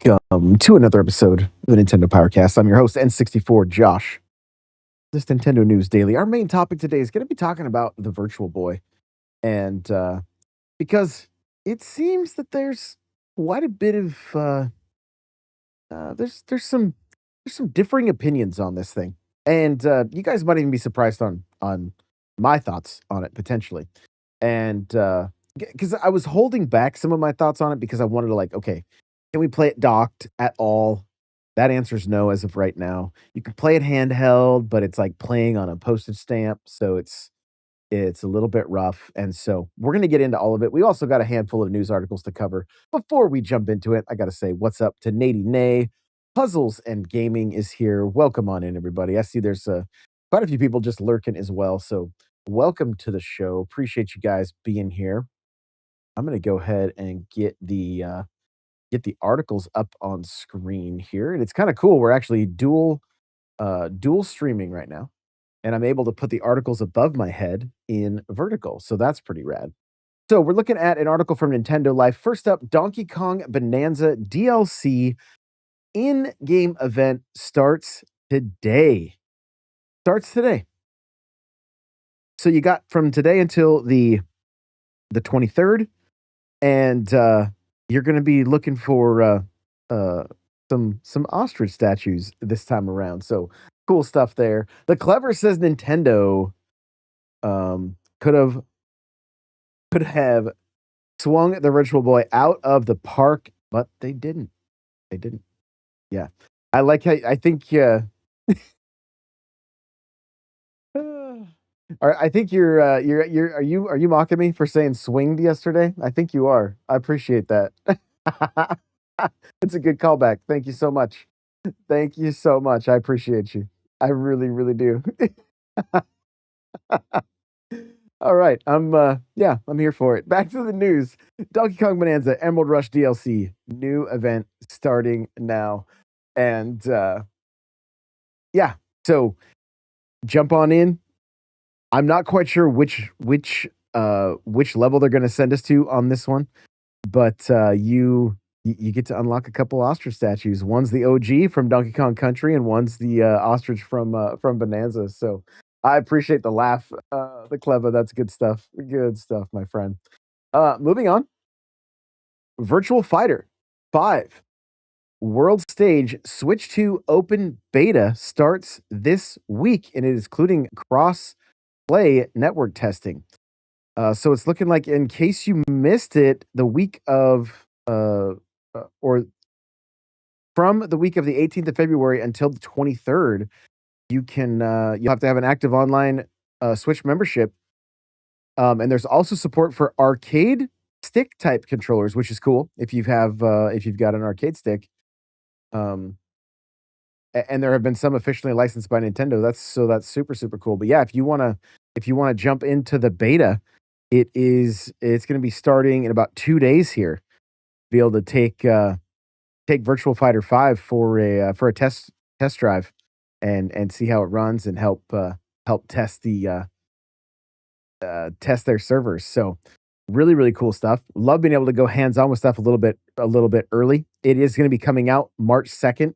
Welcome to another episode of the Nintendo Powercast. I'm your host, N64 Josh. This Nintendo News Daily. Our main topic today is going to be talking about the Virtual Boy, and because it seems that there's quite a bit of there's some differing opinions on this thing, and you guys might even be surprised on my thoughts on it potentially, and because I was holding back some of my thoughts on it because I wanted to okay, can we play it docked at all? That answer is no as of right now. You can play it handheld, but it's like playing on a postage stamp, so it's a little bit rough. And so we're going to get into all of it. We also got a handful of news articles to cover. Before we jump into it, I got to say what's up to Nady Nay. Puzzles and Gaming is here. Welcome on in, everybody. I see there's quite a few people just lurking as well. So welcome to the show. Appreciate you guys being here. I'm going to go ahead and get the articles up on screen here, and it's kind of cool. We're actually dual streaming right now, and I'm able to put the articles above my head in vertical, so that's pretty rad. So we're looking at an article from Nintendo Life. First up, Donkey Kong Bonanza DLC in-game event starts today. Starts today. So you got from today until the 23rd, and you're going to be looking for uh, some ostrich statues this time around. So cool stuff there. The Clever says Nintendo could have swung the Virtual Boy out of the park, but they didn't. They didn't. Yeah, I like how I think. I think you're are you mocking me for saying swinged yesterday? I think you are. I appreciate that. It's a good callback. Thank you so much. Thank you so much. I appreciate you. I really, really do. All right. I'm here for it. Back to the news. Donkey Kong Bonanza Emerald Rush DLC new event starting now. And yeah, so jump on in. I'm not quite sure which level they're going to send us to on this one, but you get to unlock a couple ostrich statues. One's the OG from Donkey Kong Country, and one's the ostrich from Bonanza. So I appreciate the laugh, the clever. That's good stuff. Good stuff, my friend. Moving on. Virtual Fighter 5 World Stage Switch 2 Open Beta starts this week, and it is including cross play network testing. So it's looking like, in case you missed it, the week of or from the week of the 18th of February until the 23rd, you'll have to have an active online Switch membership. And there's also support for arcade stick type controllers, which is cool if you've got an arcade stick. Um, and there have been some officially licensed by Nintendo. That's super super cool. But yeah, if you wanna jump into the beta, it's going to be starting in about 2 days here. Be able to take Virtual Fighter 5 for a test drive and see how it runs and help test test their servers. So really really cool stuff. Love being able to go hands on with stuff a little bit early. It is going to be coming out March 2nd.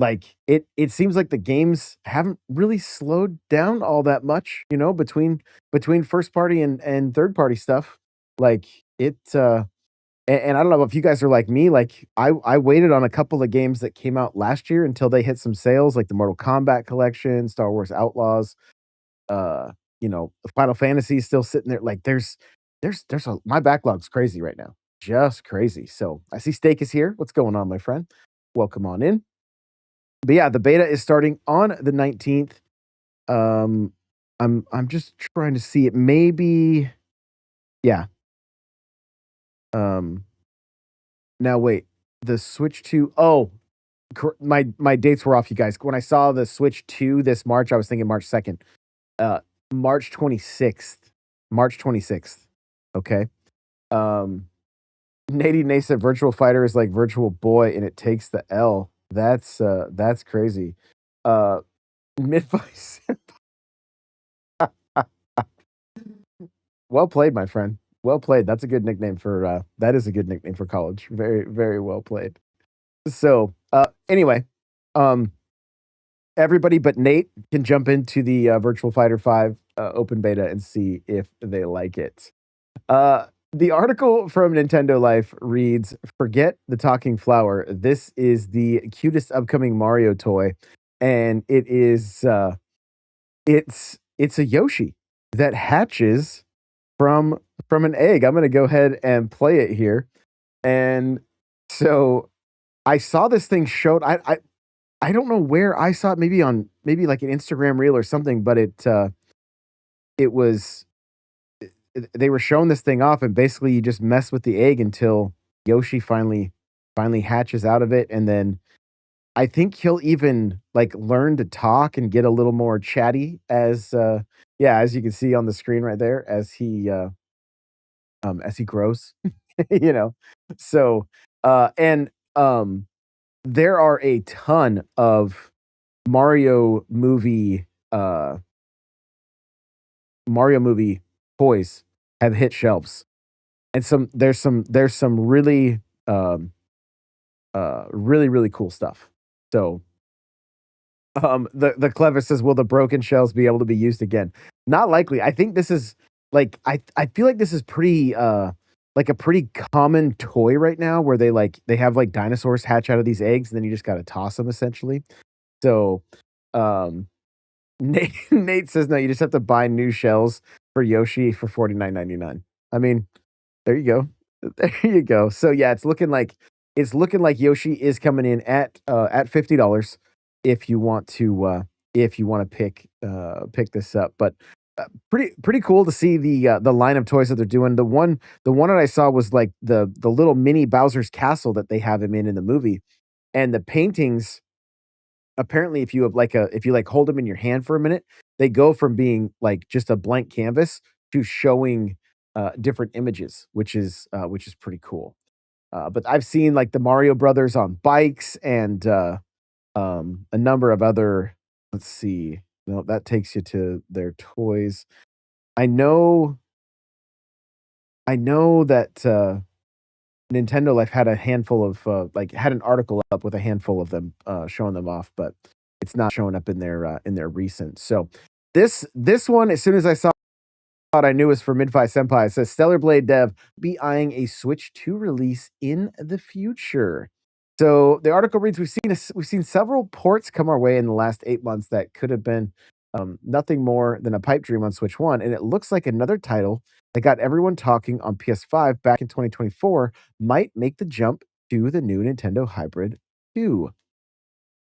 Like it seems like the games haven't really slowed down all that much, between first party and third party stuff. Like it and I don't know if you guys are like me, like I waited on a couple of games that came out last year until they hit some sales, like the Mortal Kombat collection, Star Wars Outlaws, uh, Final Fantasy is still sitting there. Like there's my backlog's crazy right now. Just crazy. So I see Steak is here. What's going on, my friend? Welcome on in. But yeah, the beta is starting on the 19th. Um, I'm just trying to see it. Maybe, yeah. Um, Now wait, the Switch 2. Oh, my dates were off, you guys. When I saw the Switch 2 this March, I was thinking March 2nd. Uh, March 26th. March 26th. Okay. Um, Nady Nay said Virtual Fighter is like Virtual Boy and it takes the L. That's crazy. Uh, Midvice. Well played, my friend. Well played. That's a good nickname for that is a good nickname for college. Very, very well played. So, anyway, um, everybody but Nate can jump into the Virtual Fighter 5 open beta and see if they like it. The article from Nintendo Life reads, "Forget the talking flower. This is the cutest upcoming Mario toy, and it's a Yoshi that hatches from an egg." I'm gonna go ahead and play it here. And so I saw this thing showed. I don't know where I saw it. Maybe on maybe like an Instagram reel or something. But it was they were showing this thing off, and basically you just mess with the egg until Yoshi finally hatches out of it, and then I think he'll even like learn to talk and get a little more chatty as yeah, as you can see on the screen right there as he grows, you know. So and there are a ton of Mario movie uh Mario movie toys have hit shelves. And there's some really really cool stuff. So the clever says, will the broken shells be able to be used again? Not likely. I think this is like I feel like this is pretty like a pretty common toy right now where they have like dinosaurs hatch out of these eggs and then you just gotta toss them essentially. So um Nate says no, you just have to buy new shells for Yoshi for 49.99. I mean, there you go. There you go. So yeah, it's looking like Yoshi is coming in at $50 if you want to pick this up. But pretty cool to see the line of toys that they're doing. The one that I saw was like the little mini Bowser's castle that they have him in the movie, and the paintings apparently if you like hold them in your hand for a minute, they go from being like just a blank canvas to showing different images, which is pretty cool. But I've seen like the Mario Brothers on bikes and a number of other. Let's see. No, that takes you to their toys. I know. I know that Nintendo Life had a handful of like had an article up with a handful of them showing them off, but it's not showing up in their recent. So this one, as soon as I saw it, I knew it was for Midfi Senpai. It says Stellar Blade dev be eyeing a Switch 2 release in the future. So the article reads, we've seen several ports come our way in the last 8 months that could have been nothing more than a pipe dream on Switch 1, and it looks like another title that got everyone talking on PS5 back in 2024 might make the jump to the new Nintendo Hybrid 2.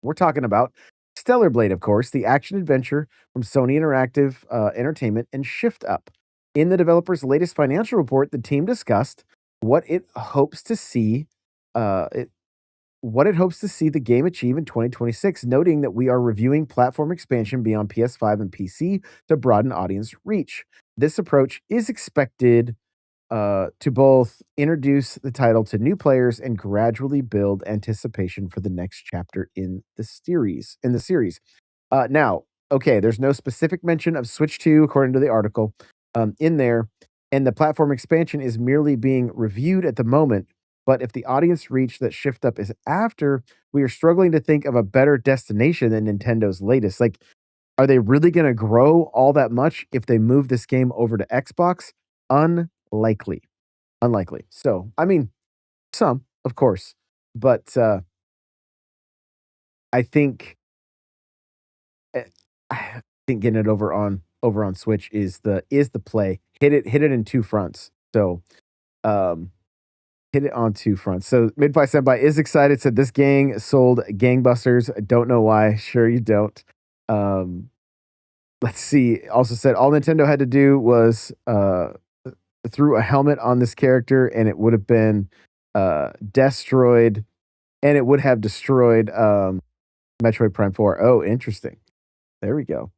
We're talking about Stellar Blade, of course, the action adventure from Sony Interactive Entertainment and Shift Up. In the developer's latest financial report, the team discussed what it hopes to see uh, it, what it hopes to see the game achieve in 2026, noting that we are reviewing platform expansion beyond PS5 and PC to broaden audience reach. This approach is expected to both introduce the title to new players and gradually build anticipation for the next chapter in the series. Now, okay, there's no specific mention of Switch 2 according to the article in there, and the platform expansion is merely being reviewed at the moment. But if the audience reach that Shift Up is after, we are struggling to think of a better destination than Nintendo's latest. Like, are they really going to grow all that much if they move this game over to Xbox? Unlikely. Unlikely. So, I mean, some, of course, but I think eh, I think getting it over on Switch is the play. Hit it in two fronts. So, um, hit it on two fronts. So, Midfight Senpai is excited. Said this gang sold gangbusters. I don't know why. Sure, you don't. Um, let's see. Also said all Nintendo had to do was threw a helmet on this character, and it would have been destroyed, and it would have destroyed Metroid Prime 4. Oh, interesting. There we go.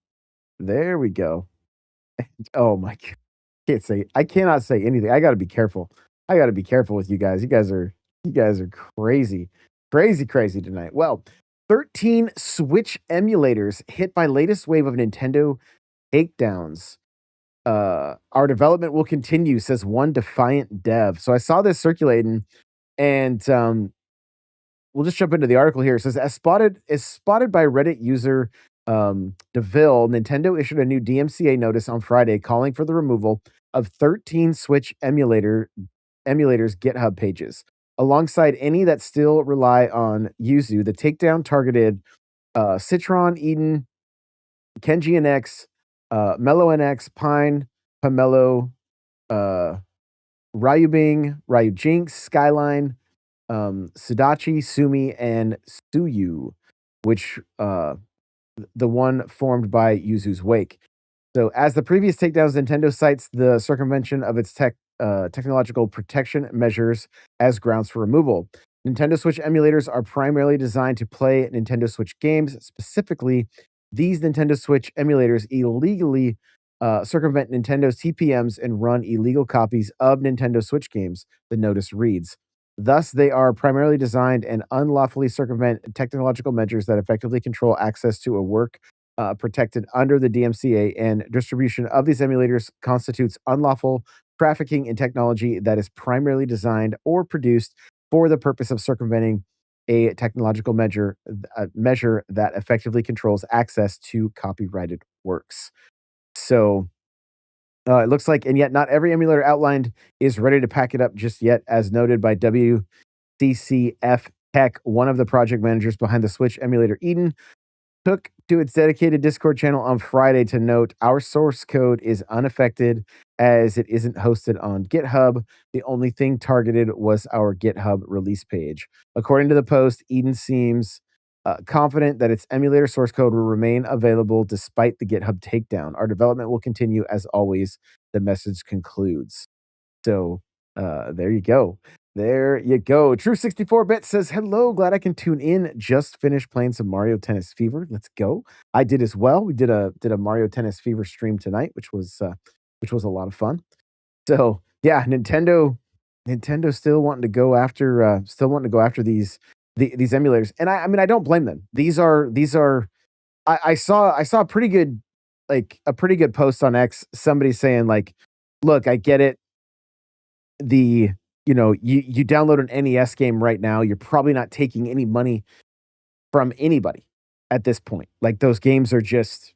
There we go. Oh my god. I cannot say anything. I gotta be careful. I gotta be careful with you guys. You guys are crazy. Crazy tonight. Well, 13 Switch emulators hit by latest wave of Nintendo takedowns. Our development will continue, says one defiant dev. So I saw this circulating, and we'll just jump into the article here. It says, as spotted by Reddit user Deville, Nintendo issued a new DMCA notice on Friday calling for the removal of 13 Switch emulators GitHub pages, alongside any that still rely on Yuzu. The takedown targeted Citron, Eden, Kenji NX, Mellow NX, Pine, Pomelo, Ryubing, Ryujinx, Skyline, Sudachi, Sumi, and Suyu, which the one formed by Yuzu's wake. So, as the previous takedowns, Nintendo cites the circumvention of its technological protection measures as grounds for removal. Nintendo Switch emulators are primarily designed to play Nintendo Switch games. Specifically, these Nintendo Switch emulators illegally circumvent Nintendo's TPMs and run illegal copies of Nintendo Switch games, the notice reads. Thus, they are primarily designed and unlawfully circumvent technological measures that effectively control access to a work protected under the DMCA, and distribution of these emulators constitutes unlawful trafficking in technology that is primarily designed or produced for the purpose of circumventing a technological measure that effectively controls access to copyrighted works. So it looks like, and yet not every emulator outlined is ready to pack it up just yet, as noted by WCCF Tech, one of the project managers behind the Switch emulator Eden, took to its dedicated Discord channel on Friday to note our source code is unaffected as it isn't hosted on GitHub. The only thing targeted was our GitHub release page. According to the post, Eden seems confident that its emulator source code will remain available despite the GitHub takedown. Our development will continue as always, the message concludes. So there you go. There you go. True 64-bit says, hello, glad I can tune in. Just finished playing some Mario Tennis Fever. Let's go. I did as well. We did a Mario Tennis Fever stream tonight, which was a lot of fun. So yeah, Nintendo still wanting to go after these emulators. And I mean I don't blame them. These are I saw a pretty good post on X, somebody saying like, look, I get it. You download an NES game right now, you're probably not taking any money from anybody at this point. Like those games are just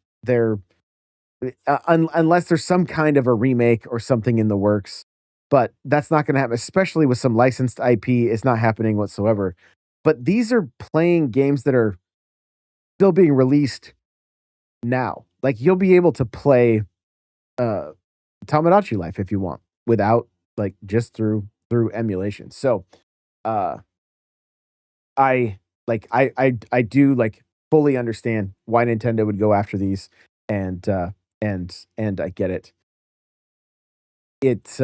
unless there's some kind of a remake or something in the works, but that's not going to happen, especially with some licensed IP. It's not happening whatsoever. But these are playing games that are still being released now. Like you'll be able to play Tamagotchi Life if you want without just through emulation. So I do fully understand why Nintendo would go after these, and I get it. It's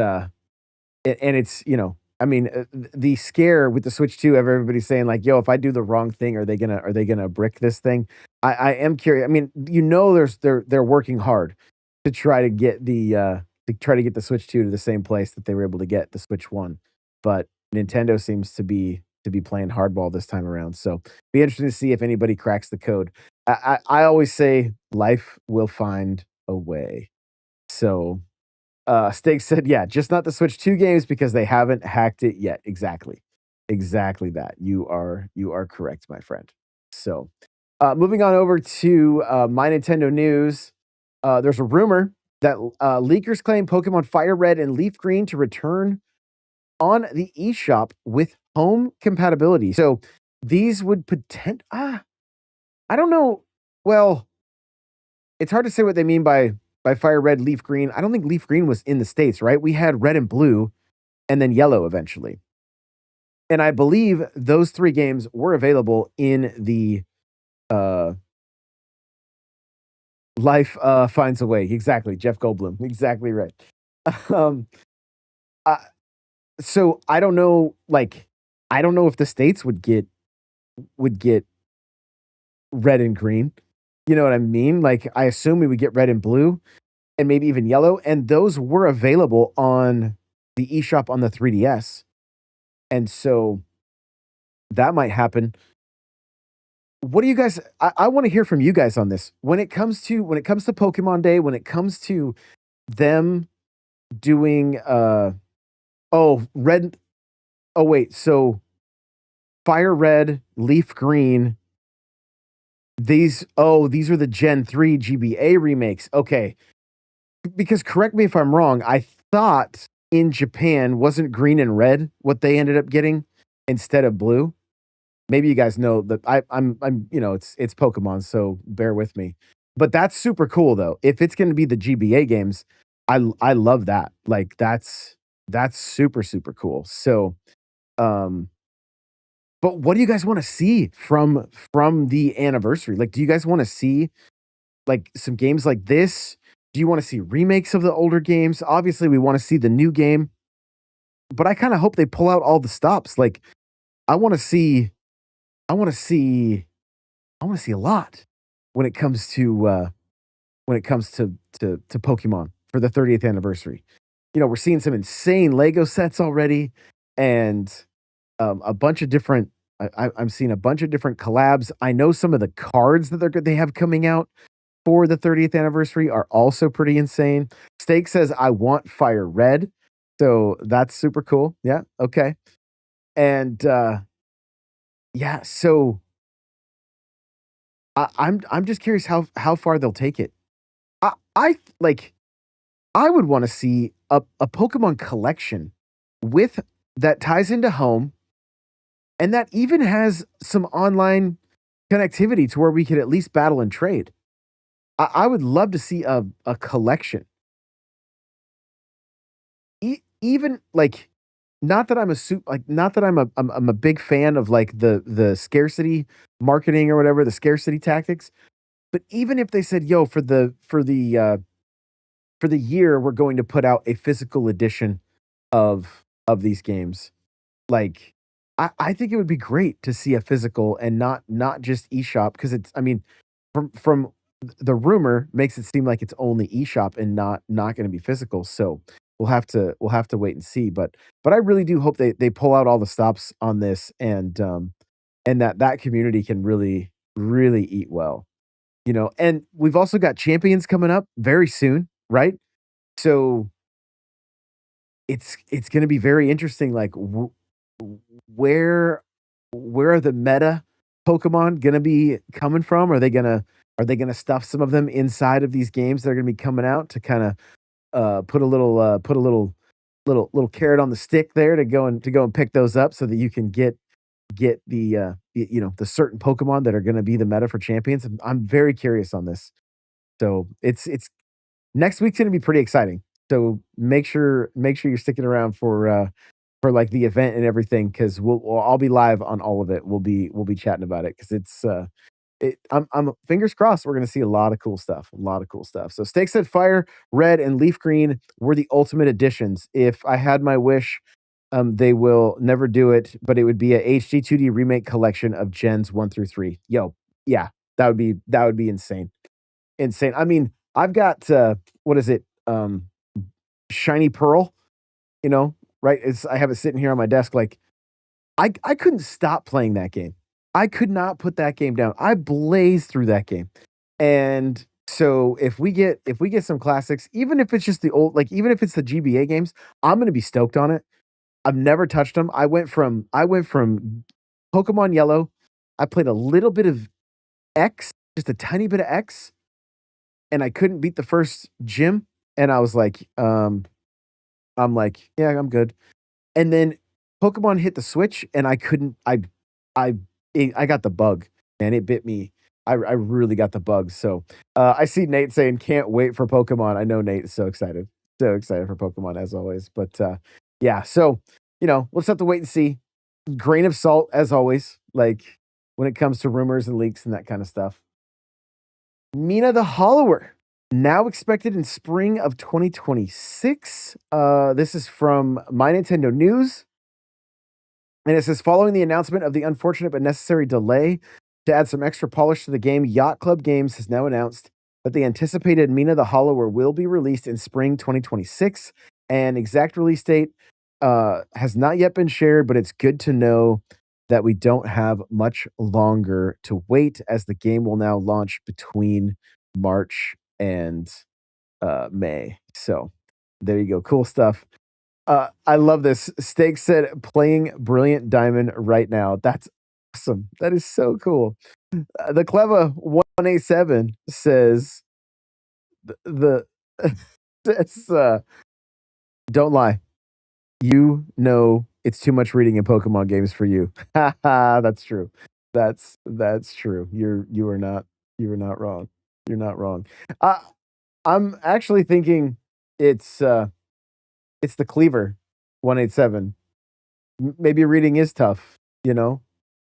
I mean, the scare with the Switch 2 of everybody saying like, "Yo, if I do the wrong thing, are they gonna brick this thing?" I am curious. I mean, they're working hard to try to get the Switch 2 to the same place that they were able to get the Switch 1, but Nintendo seems to be playing hardball this time around. So, be interesting to see if anybody cracks the code. I always say life will find a way. So, Steak said, yeah, just not the Switch 2 games because they haven't hacked it yet. Exactly. Exactly that. You are correct, my friend. So, moving on over to My Nintendo News. There's a rumor that leakers claim Pokemon Fire Red and Leaf Green to return on the eShop with home compatibility. So, these would I don't know. Well, it's hard to say what they mean by Fire Red, Leaf Green. I don't think Leaf Green was in the States, right? We had Red and Blue and then Yellow eventually. And I believe those 3 games were available in the Life Finds a Way. Exactly. Jeff Goldblum. Exactly right. Um, so I don't know, I don't know if the States would get Red and Green. You know what I mean? Like, I assume we would get Red and Blue and maybe even Yellow, and those were available on the eShop on the 3DS. And so that might happen. What do you guys I want to hear from you guys on this. When it comes to Pokemon Day, when it comes to them doing red oh wait, so Fire Red, Leaf Green. These are the Gen 3 GBA remakes. Okay. Because correct me if I'm wrong, I thought in Japan wasn't green and red what they ended up getting instead of blue. Maybe you guys know that I'm it's Pokemon, so bear with me. But that's super cool though. If it's going to be the GBA games, I love that. Like that's super super cool. So um but what do you guys want to see from the anniversary? Like do you guys want to see like some games like this? Do you want to see remakes of the older games? Obviously, we want to see the new game, but I kind of hope they pull out all the stops. Like I want to see I want to see I want to see a lot when it comes to to Pokemon for the 30th anniversary. You know, we're seeing some insane Lego sets already, and a bunch of different. I'm seeing a bunch of different collabs. I know some of the cards that they have coming out for the 30th anniversary are also pretty insane. Steak says, "I want Fire Red," so that's super cool. Yeah, okay, and yeah, so I'm just curious how far they'll take it. I like I would want to see a Pokemon collection with that ties into home and that even has some online connectivity to where we could at least battle and trade. I would love to see a collection. Even like not that I'm a not that I'm a big fan of like the scarcity marketing or whatever, the scarcity tactics, but even if they said, "Yo, for the year, we're going to put out a physical edition of these games." Like, I think it would be great to see a physical and not just eShop because it's I mean, from the rumor makes it seem like it's only eShop and not gonna be physical, so we'll have to wait and see, but I really do hope they pull out all the stops on this and that community can really eat well, you know? And we've also got Champions coming up very soon, right? So it's gonna be very interesting, like, where where are the meta Pokemon gonna be coming from? Are they gonna stuff some of them inside of these games that are gonna be coming out to kinda, put a little carrot on the stick there to go and pick those up so that you can get you know, the certain Pokemon that are gonna be the meta for champions? I'm very curious on this. So, it's next week's gonna be pretty exciting. So make sure you're sticking around for like the event and everything because I'll be live on all of it. We'll be chatting about it because I'm fingers crossed we're gonna see a lot of cool stuff, a lot of cool stuff. So Steak said Fire Red and Leaf Green were the ultimate additions. If I had my wish, they will never do it, but it would be a HD 2D remake collection of gens 1 through 3. Yo, yeah, that would be insane. Insane. I mean, I've got what is it? Shiny Pearl, you know, right? I have it sitting here on my desk. Like I couldn't stop playing that game. I could not put that game down. I blazed through that game. And so if we get some classics, even if it's just the old like even if it's the GBA games, I'm gonna be stoked on it. I've never touched them. I went from Pokemon Yellow. I played a little bit of X, just a tiny bit of X, and I couldn't beat the first gym. And I was like, I'm like, yeah, I'm good. And then Pokemon hit the Switch, and I couldn't. I I got the bug, and it bit me. I really got the bug. So I see Nate saying, "Can't wait for Pokemon." I know Nate is so excited for Pokemon as always. But yeah, so you know, we'll just have to wait and see. Grain of salt as always. Like when it comes to rumors and leaks and that kind of stuff. Mina the Hollower, now expected in spring of 2026. This is from My Nintendo News. And it says, following the announcement of the unfortunate but necessary delay to add some extra polish to the game, Yacht Club Games has now announced that the anticipated Mina the Hollower will be released in spring 2026. An exact release date has not yet been shared, but it's good to know that we don't have much longer to wait as the game will now launch between March and May. So there you go. Cool stuff. I love this. Steak said playing Brilliant Diamond right now. That's awesome. That is so cool. The Clever 187 says the says, "Don't lie. You know it's too much reading in Pokemon games for you." That's true. That's true. You are not wrong. You're not wrong. Uh, I'm actually thinking it's, uh, it's the Cleaver 187. Maybe reading is tough, you know?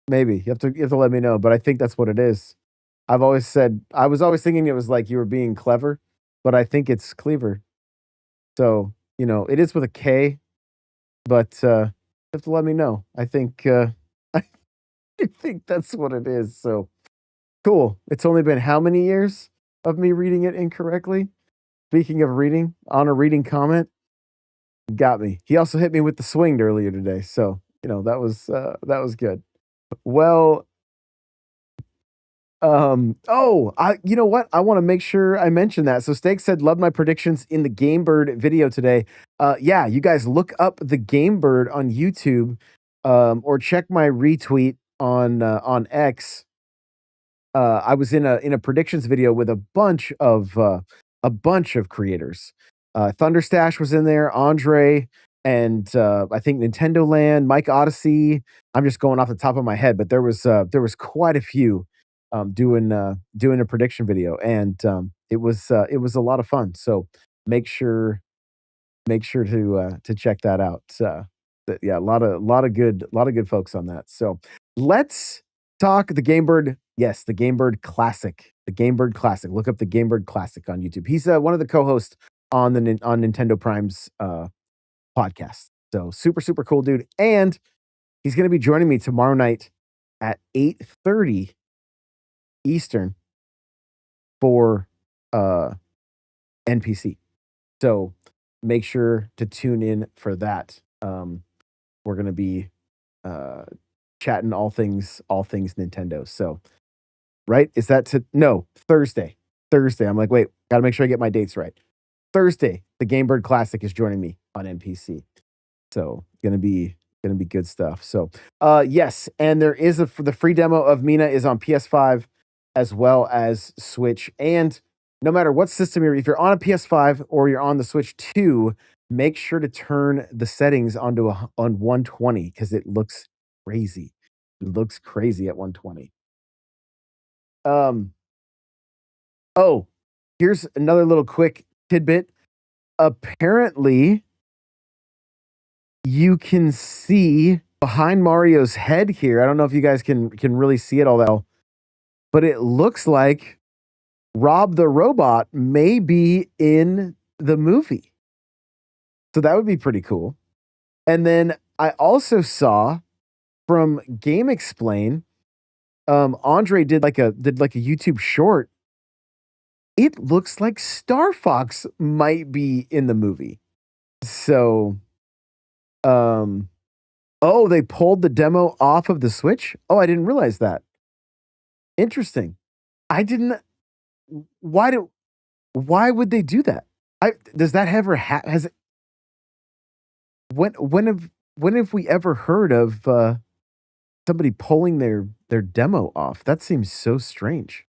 Maybe. You have to let me know, but I think that's what it is. I was always thinking it was like you were being clever, but I think it's Cleaver. So, it is with a K, but, you have to let me know. I think that's what it is, so cool. It's only been how many years of me reading it incorrectly? Speaking of reading, on a reading comment, got me. He also hit me with the swinged earlier today, so, that was good. Well, you know what? I wanna make sure I mention that. So Steak said, "Love my predictions in the Game Bird video today." Yeah, you guys look up the Game Bird on YouTube, or check my retweet on X. I was in a predictions video with a bunch of creators. Thunderstash was in there, Andre, and I think Nintendo Land, Mike Odyssey. I'm just going off the top of my head, but there was quite a few doing a prediction video, and it was a lot of fun. So make sure to check that out. Yeah, a lot of good folks on that. So let's talk the Game Bird. Yes, the Game Bird Classic. The Game Bird Classic. Look up the Game Bird Classic on YouTube. He's one of the co-hosts on on Nintendo Prime's podcast. So super super cool dude, and he's going to be joining me tomorrow night at 8:30 Eastern for uh NPC. So make sure to tune in for that. We're gonna be uh chatting all things Nintendo. So right? Is that to no Thursday. Thursday. I'm like, wait, gotta make sure I get my dates right. Thursday, the Game Bird Classic is joining me on NPC. So gonna be good stuff. So yes, and there is the free demo of Mina is on PS5 as well as Switch. And no matter what system if you're on a PS5 or you're on the Switch 2, make sure to turn the settings on 120 because it looks crazy. It looks crazy at 120. Um, oh, here's another little quick tidbit. Apparently, you can see behind Mario's head here. I don't know if you guys can really see it all that well, but it looks like Rob the Robot may be in the movie. So that would be pretty cool. And then I also saw from Game Explain, Andre did like a YouTube short. It looks like Star Fox might be in the movie. So, um, oh, they pulled the demo off of the Switch? Oh, I didn't realize that. Interesting. I didn't why do why would they do that? I does that ever has it when when have we ever heard of somebody pulling their demo off? That seems so strange.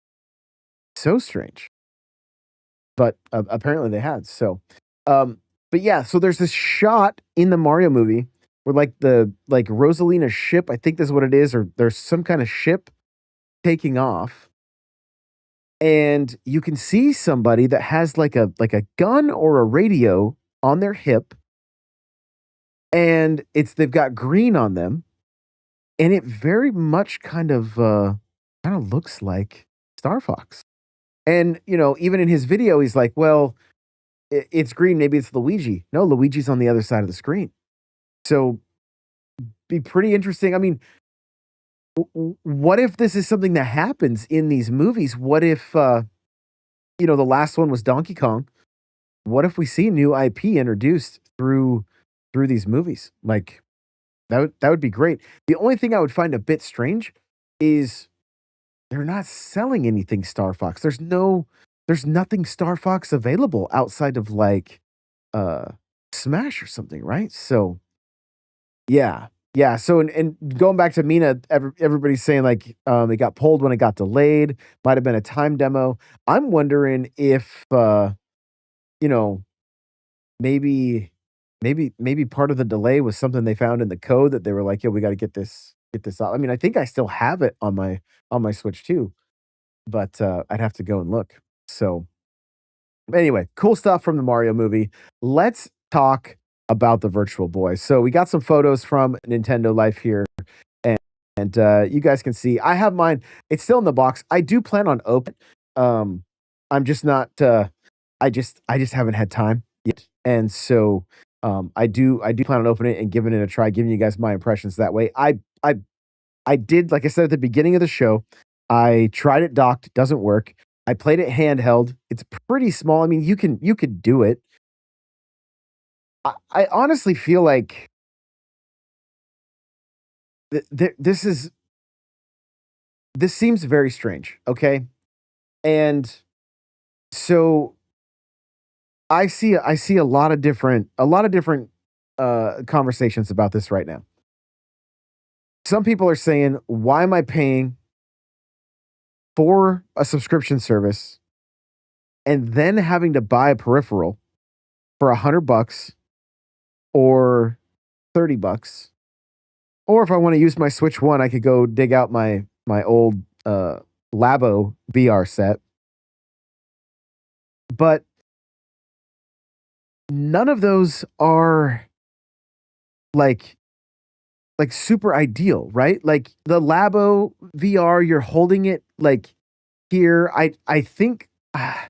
So strange. But apparently they had. So, but yeah, so there's this shot in the Mario movie where like Rosalina's ship, I think this is what it is, or there's some kind of ship taking off, and you can see somebody that has like a gun or a radio on their hip, and they've got green on them, and it very much kind of looks like Star Fox. And even in his video, he's like, "Well, it's green. Maybe it's Luigi." No, Luigi's on the other side of the screen. So, be pretty interesting. I mean, what if this is something that happens in these movies? What if the last one was Donkey Kong? What if we see new IP introduced through these movies? Like that would be great. The only thing I would find a bit strange is they're not selling anything Star Fox. There's nothing Star Fox available outside of like uh Smash or something, right? So, yeah. Yeah, so and going back to Mina, everybody's saying, like, it got pulled when it got delayed, might have been a time demo. I'm wondering if, you know, maybe maybe part of the delay was something they found in the code that they were like, "Yo, we gotta get this out." I mean, I think I still have it on my Switch too, but, I'd have to go and look. So, anyway, cool stuff from the Mario movie. Let's talk about the Virtual Boy. So, we got some photos from Nintendo Life here, and you guys can see I have mine. It's still in the box. I do plan on open. Um, I'm just not. I just haven't had time yet, and so I do plan on opening it and giving it a try, giving you guys my impressions that way. I did, like I said at the beginning of the show, I tried it docked, doesn't work. I played it handheld. It's pretty small. I mean, you could do it. I honestly feel like this is this seems very strange. Okay, and so I see a lot of different conversations about this right now. Some people are saying, "Why am I paying for a subscription service and then having to buy a peripheral for $100 or $30? Or if I want to use my Switch One, I could go dig out my old Labo VR set." But none of those are like super ideal, right? Like the Labo VR, you're holding it like here. I think I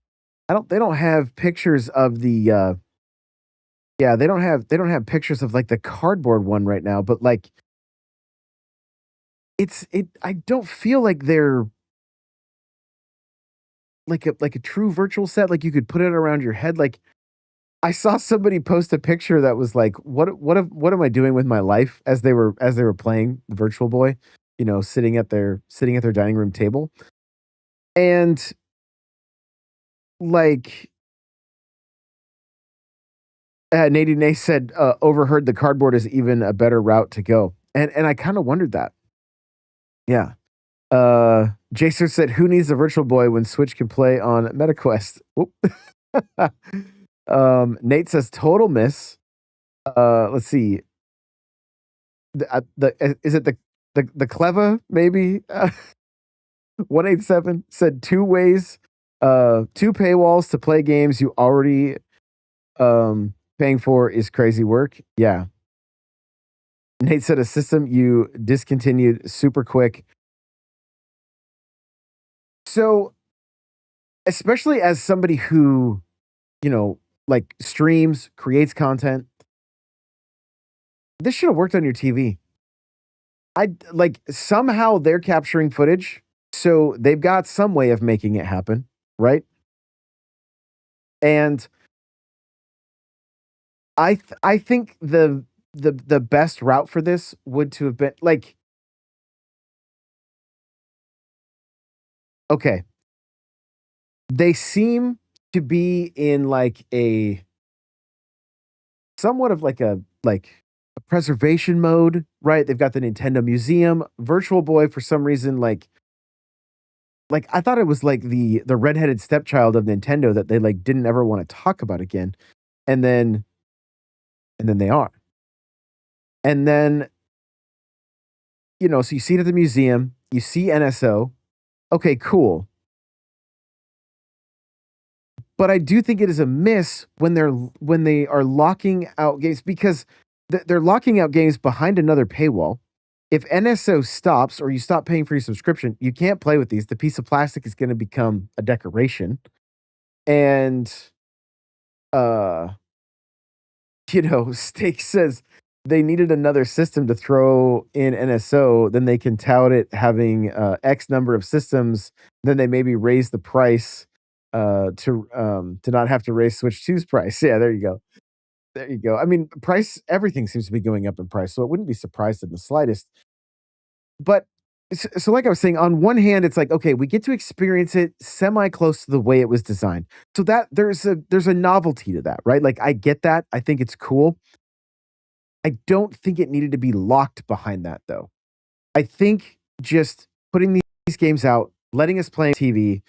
don't they don't have pictures of the yeah, they don't have pictures of like the cardboard one right now, but like it I don't feel like they're like a true virtual set, like you could put it around your head. Like I saw somebody post a picture that was like, what am I doing with my life?" As they were playing Virtual Boy, sitting at their dining room table. And like Nady Nay said, overheard the cardboard is even a better route to go. And I kind of wondered that. Yeah. Jason said, "Who needs a Virtual Boy when Switch can play on MetaQuest?" Whoop. Nate says, "Total miss." Let's see. Is it the clever maybe? 187 said, "Two ways, two paywalls to play games you already paying for is crazy work." Yeah. Nate said, "A system you discontinued super quick." So, especially as somebody who, you know, like streams, creates content, this should have worked on your TV. I like somehow they're capturing footage, so they've got some way of making it happen, right? And I think the best route for this would to have been like, okay, they seem to be in like a somewhat of a preservation mode, right? They've got the Nintendo Museum, Virtual Boy for some reason, like I thought it was like the redheaded stepchild of Nintendo that they like didn't ever want to talk about again. And then they are. And then, so you see it at the museum, you see NSO. Okay, cool. But I do think it is a miss when they are locking out games because they're locking out games behind another paywall. If NSO stops or you stop paying for your subscription, you can't play with these. The piece of plastic is going to become a decoration. And uh Steak says they needed another system to throw in NSO, then they can tout it having X number of systems, then they maybe raise the price to not have to raise Switch 2's price. Yeah, there you go. There you go. I mean, price everything seems to be going up in price, so it wouldn't be surprised in the slightest. But so like I was saying, on one hand, it's like, okay, we get to experience it semi close to the way it was designed. So that there's a novelty to that, right? Like I get that. I think it's cool. I don't think it needed to be locked behind that though. I think just putting these games out, letting us play on TV,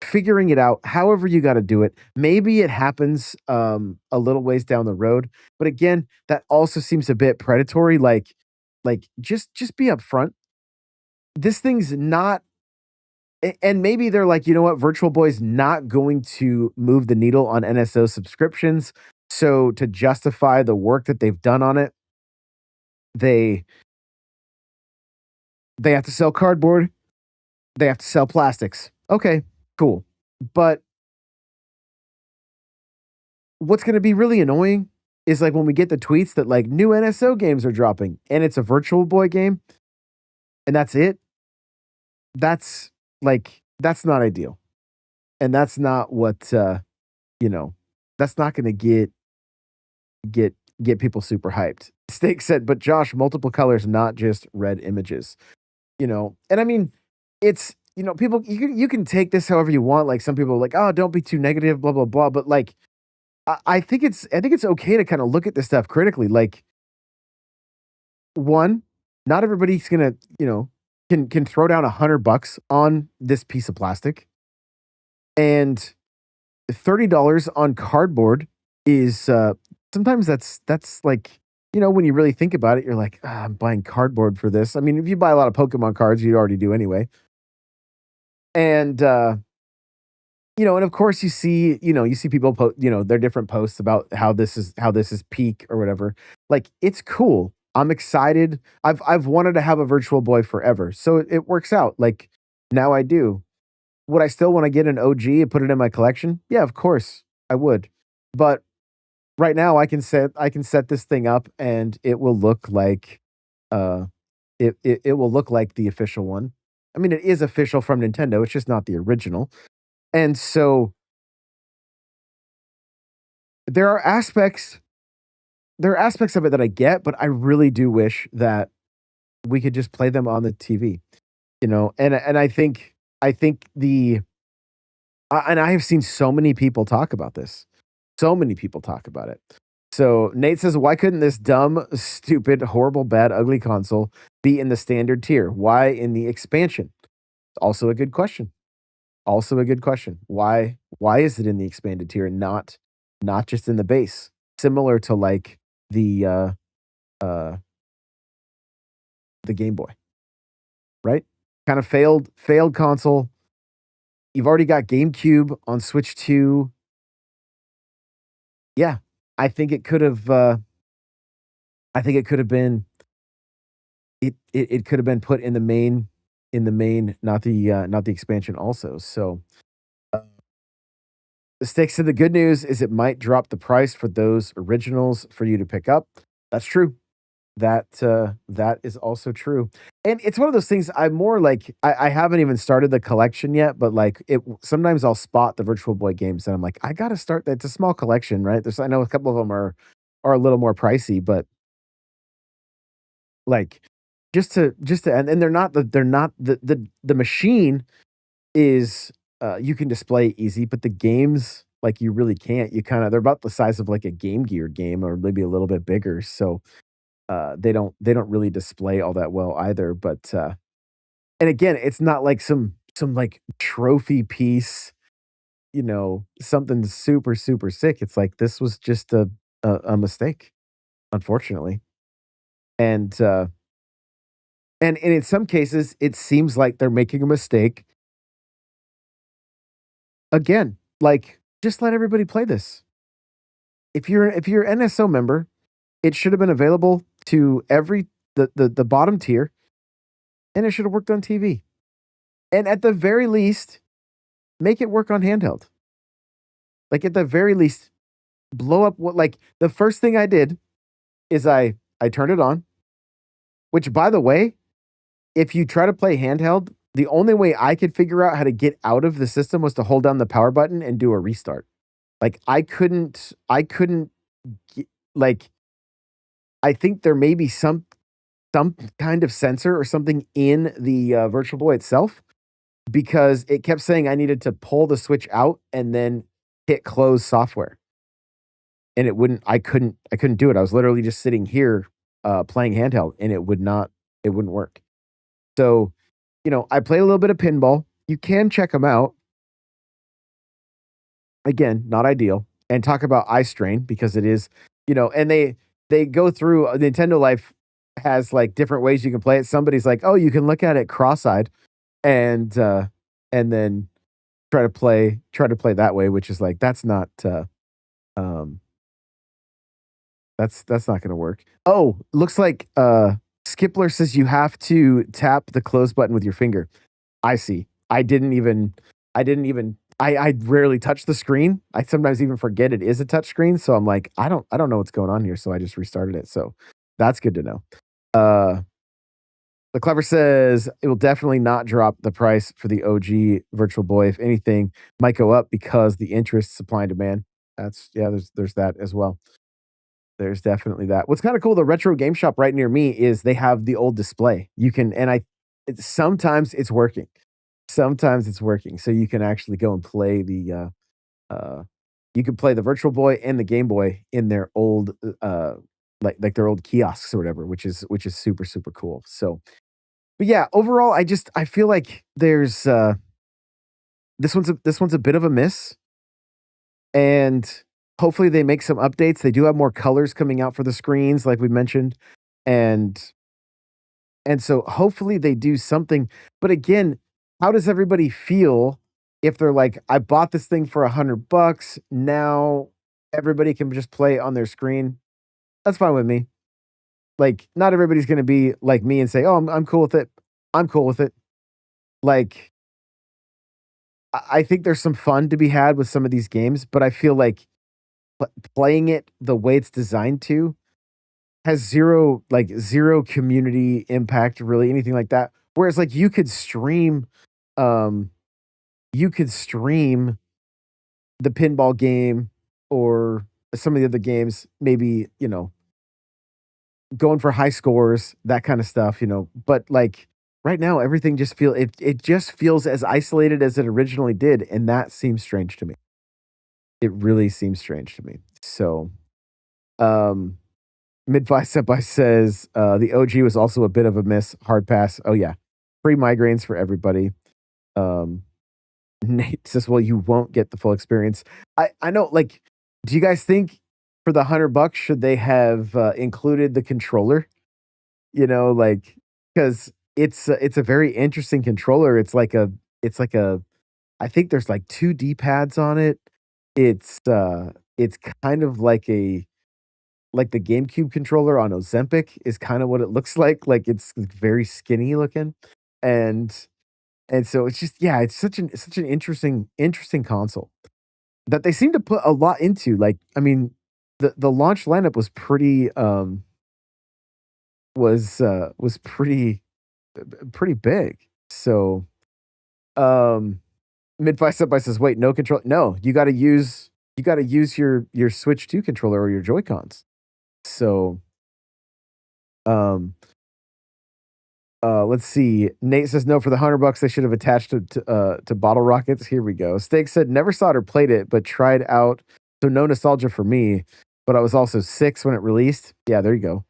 figuring it out however you gotta do it. Maybe it happens, a little ways down the road, but again, that also seems a bit predatory, just be upfront. This thing's not and maybe they're like, "You know what? Virtual Boy's not going to move the needle on NSO subscriptions, so to justify the work that they've done on it, they they have to sell cardboard, they have to sell plastics." Okay, cool. But what's gonna be really annoying is, like, when we get the tweets that, like, new NSO games are dropping, and it's a Virtual Boy game, and that's it. That's not ideal, and that's not what, you know, that's not gonna get get people super hyped. Steak said, "But Josh, multiple colors, not just red images." And I mean, people you can take this however you want. Like some people are like, "Oh, don't be too negative, blah blah blah." But like, I think it's okay to kind of look at this stuff critically. Like, one, not everybody's gonna can throw down $100 on this piece of plastic, and $30 on cardboard is sometimes that's like when you really think about it, you're like, I'm buying cardboard for this. I mean, if you buy a lot of Pokemon cards, you already do anyway. And and of course you see people their different posts about how this is peak or whatever. Like it's cool. I'm excited. I've wanted to have a Virtual Boy forever. So it works out. Like now I do. Would I still want to get an OG and put it in my collection? Yeah, of course I would. But right now I can set this thing up and it will look like uh it will look like the official one. I mean, it is official from Nintendo. It's just not the original. And so there are aspects there are aspects of it that I get, but I really do wish that we could just play them on the TV. And I think and I have seen so many people talk about this. So many people talk about it. So Nate says, "Why couldn't this dumb, stupid, horrible, bad, ugly console be in the standard tier? Why in the expansion?" Also a good question. Also a good question. Why is it in the expanded tier and not just in the base? Similar to like the uh the Game Boy, right? Kind of failed console. You've already got GameCube on Switch 2. Yeah, I think it could have I think it could have been it could have been put in the main, not the expansion also. So the stakes of the good news is it might drop the price for those originals for you to pick up. That's true. That is also true. And it's one of those things I'm more like I haven't even started the collection yet, but like sometimes I'll spot the Virtual Boy games and I'm like, I gotta start that. It's a small collection, right? I know a couple of them are a little more pricey, but like just to and they're not the machine is you can display easy, but the games like you really can't. They're about the size of like a Game Gear game or maybe a little bit bigger. So they don't really display all that well either. But and again, it's not like some like trophy piece, something super, super sick. It's like this was just a mistake, unfortunately. And and in some cases, it seems like they're making a mistake again. Like, just let everybody play this. If you're an NSO member, it should have been available to every the bottom tier, and it should have worked on TV. And at the very least, make it work on handheld. Like at the very least, blow up what like the first thing I did is I turned it on, which by the way, if you try to play handheld, the only way I could figure out how to get out of the system was to hold down the power button and do a restart. Like I couldn't g like, I think there may be some kind of sensor or something in the, Virtual Boy itself because it kept saying I needed to pull the switch out and then hit close software, and it wouldn't I couldn't do it. I was literally just sitting here playing handheld, and it wouldn't work. So, I play a little bit of pinball. You can check them out. Again, not ideal. And talk about eye strain because it is, and they go through Nintendo Life has like different ways you can play it. Somebody's like, "Oh, you can look at it cross-eyed and and then try to play that way," which is like um that's not gonna work. Oh, looks like Skippler says you have to tap the close button with your finger. I see. I rarely touch the screen. I sometimes even forget it is a touch screen, so I'm like, I don't know what's going on here, so I just restarted it. So that's good to know. Uh the Clever says it will definitely not drop the price for the OG Virtual Boy. If anything, might go up because the interest, supply and demand. That's yeah, there's that as well. There's definitely that. What's kinda cool, the retro game shop right near me is they have the old display. You can and I it's sometimes it's working. Sometimes it's working, so you can actually go and play you can play the Virtual Boy and the Game Boy in their old, like their old kiosks or whatever, which is super, super cool. So, but yeah, overall, I feel like there's, this one's a bit of a miss, and hopefully they make some updates. They do have more colors coming out for the screens, like we mentioned, and so hopefully they do something. But again, how does everybody feel if they're like, I bought this thing for $100, now everybody can just play on their screen? That's fine with me. Like, not everybody's gonna be like me and say, "Oh, I'm cool with it." I'm cool with it. Like, I think there's some fun to be had with some of these games, but I feel like playing it the way it's designed to has zero community impact, really, anything like that. Whereas, like, um, you could stream the pinball game or some of the other games, maybe, going for high scores, that kinda stuff, but, like, right now, everything it just feels as isolated as it originally did, and that seems strange to me. It really seems strange to me. So, um, Midvi Senpai says, "The OG was also a bit of a miss, hard pass." Oh, yeah. Free migraines for everybody. Um, Nate says, "Well, you won't get the full experience." I know, like, do you guys think for the $100 should they have, included the controller? Like, because it's a very interesting controller. It's like a I think there's, like, 2 D-pads on it. It's kind of like the GameCube controller on Ozempic is kinda what it looks like, it's very skinny looking, and so it's just yeah, it's such an interesting console that they seem to put a lot into, like, I mean, the launch lineup was pretty big. So, um, Mid-Fi Senpai says, "Wait, no control." No, you gotta use your Switch 2 controller or your Joy-Cons. So, um, let's see. Nate says, "No, for the $100, they should have attached it to bottle rockets." Here we go. Steak said, "Never saw it or played it, but tried out. So no nostalgia for me, but I was also 6 when it released." Yeah, there you go.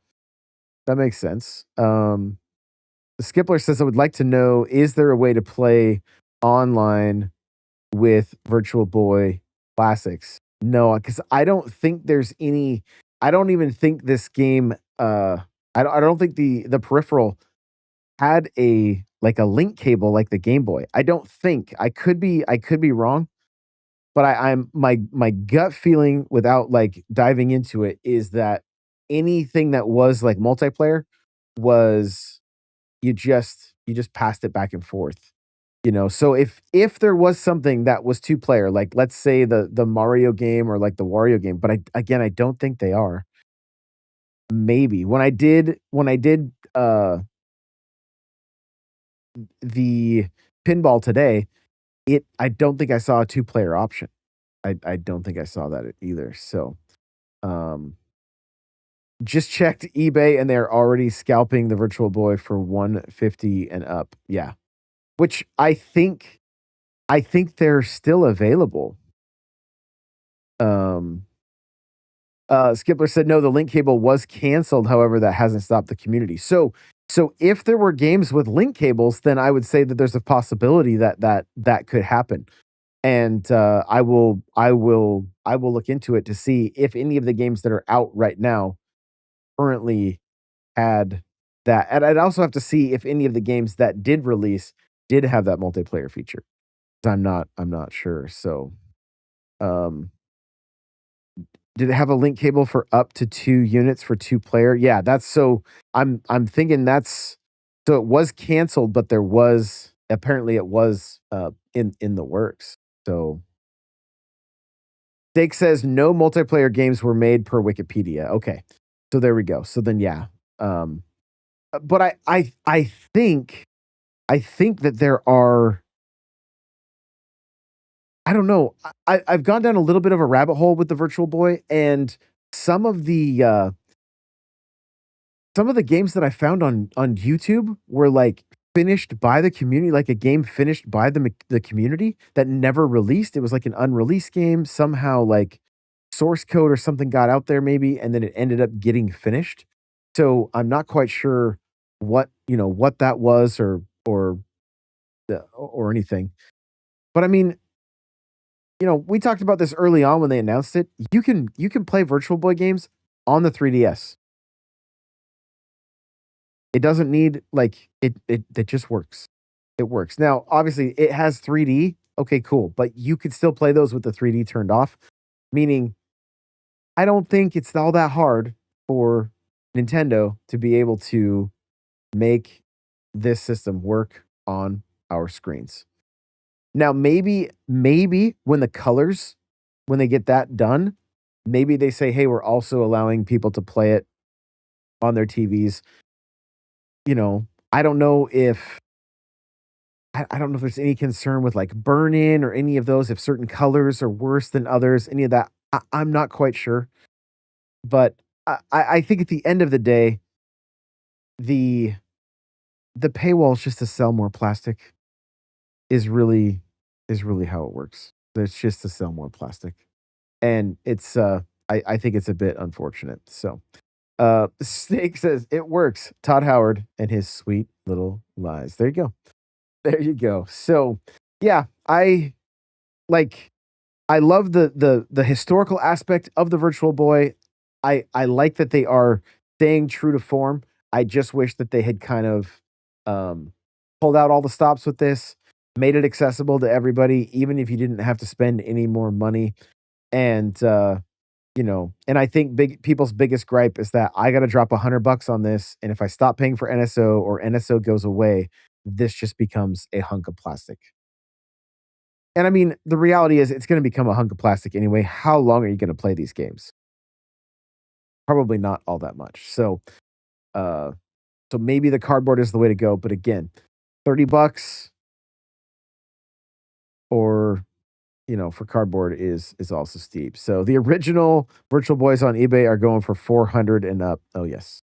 That makes sense. Skipper says, "I would like to know, is there a way to play online with Virtual Boy Classics?" No, because I don't even think this game, I don't think the peripheral had a link cable like the Game Boy. I don't think. I could be wrong, but I'm my gut feeling without, like, diving into it is that anything that was, like, multiplayer was you just passed it back and forth, So if there was something that was two-player, like, let's say the Mario game or, like, the Wario game, but I don't think they are. Maybe. When I did the pinball today, I don't think I saw a two-player option. I don't think I saw that either, so, um, just checked eBay, and they're already scalping the Virtual Boy for 150 and up. Yeah. Which I think they're still available. Um Skipper said, "No, the link cable was canceled, however, that hasn't stopped the community." So if there were games with link cables, then I would say that there's a possibility that that could happen. And, I will look into it to see if any of the games that are out right now currently had that, and I'd also have to see if any of the games that did release did have that multiplayer feature. I'm not sure, so, um did it have a link cable for up to 2 units for 2 player? Yeah, that's so I'm thinking that's so it was canceled, but there was apparently it was, in the works. So, Jake says, "No multiplayer games were made per Wikipedia." Okay. So there we go. So then, yeah. Um, but I think that there are I don't know. I've gone down a little bit of a rabbit hole with the Virtual Boy, and some of the, uh some of the games that I found on YouTube were, like, finished by the community, like a game finished by the community that never released. It was like an unreleased game. Somehow, like, source code or something got out there maybe, and then it ended up getting finished. So, I'm not quite sure what that was or anything. But, I mean, we talked about this early on when they announced it. You can play Virtual Boy games on the 3DS. It doesn't need like it just works. It works. Now, obviously, it has 3D. Okay, cool. But you could still play those with the 3D turned off, meaning I don't think it's all that hard for Nintendo to be able to make this system work on our screens. Now, maybe when the colors, when they get that done, maybe they say, "Hey, we're also allowing people to play it on their TVs." I don't know if I don't know if there's any concern with, like, burn-in or any of those, if certain colors are worse than others, any of that. I'm not quite sure, but I think at the end of the day, the the paywall is just to sell more plastic is really is really how it works. It's just to sell more plastic, and I think it's a bit unfortunate, so, Snake says, "It works." Todd Howard and his sweet little lies. There you go. There you go. So, yeah, like I love the historical aspect of the Virtual Boy. I like that they are staying true to form. I just wish that they had kind of um, pulled out all the stops with this, made it accessible to everybody, even if you didn't have to spend any more money. And and I think big people's biggest gripe is that I got to drop $100 on this, and if I stop paying for NSO or NSO goes away, this just becomes a hunk of plastic. And I mean, the reality is it's gonna become a hunk of plastic anyway. How long are you gonna play these games? Probably not all that much. Uh, so maybe the cardboard is the way to go, but again, $30 or, for cardboard is also steep. So the original Virtual Boys on eBay are going for 400 and up. Oh, yes.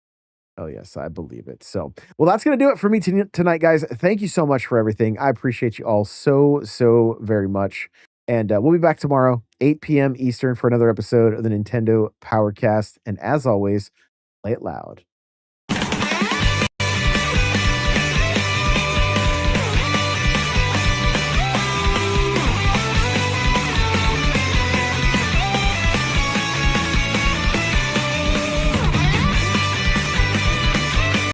Oh, yes, I believe it. So, well, that's going to do it for me tonight, guys. Thank you so much for everything. I appreciate you all so, so very much. And we'll be back tomorrow, 8 p.m. Eastern, for another episode of the Nintendo Powercast. And as always, play it loud.